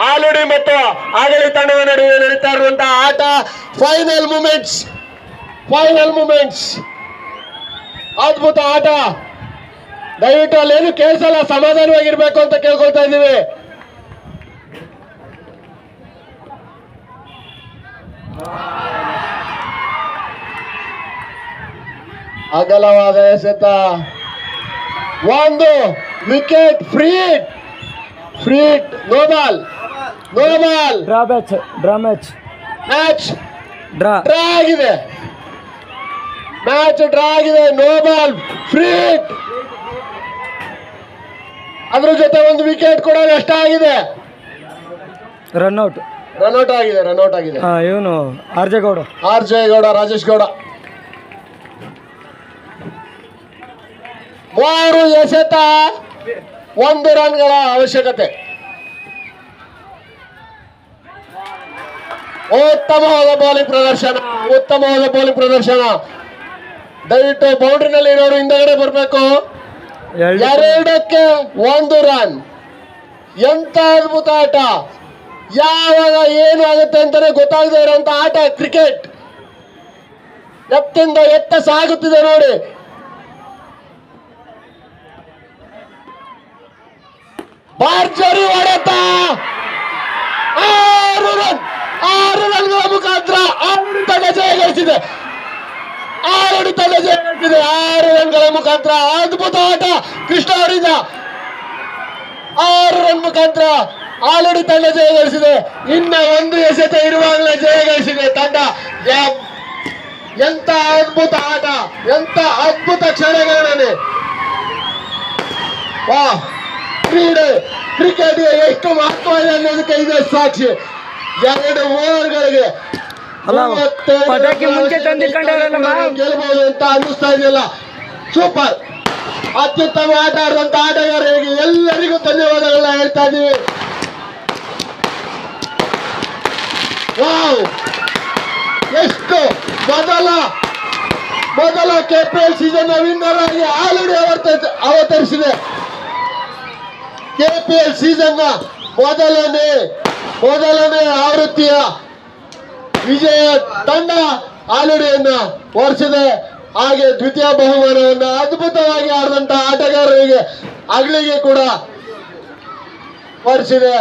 ಆಲೂಡಿ ಮತ್ತು ಆಗಲಿ ತಂಡದ ನಡುವೆ ನಡೀತಾ ಇರುವಂತಹ ಆಟ ಫೈನಲ್ ಮೂಮೆಂಟ್ಸ್. ಅದ್ಭುತ ಆಟ. ದಯವಿಟ್ಟು ಅಲ್ಲೇನು ಕೇಳಿಸಲ್ಲ, ಸಮಾಧಾನವಾಗಿರ್ಬೇಕು ಅಂತ ಕೇಳ್ಕೊಳ್ತಾ ಇದ್ದೀವಿ. ಅಗಲವಾದ ಎಸೆತ, ಒಂದು wicket, free hit, no ball. Match draw ಆಗಿದೆ. No ball, free hit. ಅದ್ರ ಜೊತೆ ಒಂದು ವಿಕೆಟ್ ಕೂಡ ನಷ್ಟ ಆಗಿದೆ. ರನ್ಔಟ್ ಆಗಿದೆ. ಇವನು ಆರ್ ಜೆ ಗೌಡ, ರಾಜೇಶ್ ಗೌಡ. 3 ಎಸೆತ, 1 ರನ್ಗಳ ಅವಶ್ಯಕತೆ. ಉತ್ತಮವಾದ ಬೌಲಿಂಗ್ ಪ್ರದರ್ಶನ. ದಯವಿಟ್ಟು ಬೌಂಡ್ರಿನಲ್ಲಿ ಇರೋರು ಹಿಂದಗಡೆ ಬರಬೇಕು. 2ಕ್ಕೆ 1 ರನ್. ಎಂತ ಅದ್ಭುತ ಆಟ. ಯಾವಾಗ ಏನು ಆಗುತ್ತೆ ಅಂತಾನೆ ಗೊತ್ತಾಗದೆ ಇರುವಂತ ಆಟ ಕ್ರಿಕೆಟ್. ಎತ್ತಿಂದ ಎತ್ತ ಸಾಗುತ್ತಿದೆ ನೋಡಿ. ಭರ್ಜರಿ ಹೊಡೆತ. 6 ರನ್ಗಳ ಮುಖಾಂತರ ಆಡಳಿತ ಜಯ ಗಳಿಸಿದೆ. 6 ರನ್ಗಳ ಮುಖಾಂತರ ಅದ್ಭುತ ಆಟ ಕೃಷ್ಣ ಅವರಿಂದ. 6 ರನ್ ಮುಖಾಂತರ ಆಲ್ರೆಡಿ ತಂಡ ಜಯ ಗಳಿಸಿದೆ. ಇನ್ನ 1 ಎಸೆತ ಇರುವಾಗಲೇ ಜಯ ಗಳಿಸಿದೆ ತಂಡ. ಎಂತ ಅದ್ಭುತ ಆಟ, ಎಂತ ಅದ್ಭುತ ಕ್ಷಣಗಳೇ. ವಾ, ಕ್ರಿಕೆಟ್ಗೆ ಎಷ್ಟು ಮಹತ್ವ ಇದೆ ಅನ್ನೋದಕ್ಕೆ ಇದೆ ಸಾಕ್ಷಿ. 2 ಓವರ್ಗಳಿಗೆ ಗೆಲ್ಲಬಹುದು ಅಂತ ಅನ್ನಿಸ್ತಾ ಇದೆಯಲ್ಲ. ಸೂಪರ್, ಅತ್ಯುತ್ತಮ ಆಟ ಆಡಿದಂತ ಆಟಗಾರರಿಗೆ ಎಲ್ಲರಿಗೂ ಧನ್ಯವಾದಗಳನ್ನ ಹೇಳ್ತಾ ಇದ್ದೀವಿ. ವಾವ್, ಎಷ್ಟು ಮೊದಲ ಕೆಪಿಎಲ್ ಸೀಸನ್ ವಿನ್ನರ್ ಆಗಿ ಆಲ್ರೆಡಿ ಅವತರಿಸಿದೆ. ಕೆಪಿಎಲ್ ಸೀಸನ್ ಮೊದಲನೇ ಆವೃತ್ತಿಯ ವಿಜಯ ತಂಡ ಆಲ್ರೆಡಿಯನ್ನ ಹೊರಿಸಿದೆ. ಹಾಗೆ ದ್ವಿತೀಯ ಬಹುಮಾನವನ್ನು ಅದ್ಭುತವಾಗಿ ಆಡಿದಂತ ಆಟಗಾರರಿಗೆ ಅಗ್ಲಿಗೆ ಕೂಡ ಹೊರಿಸಿದೆ.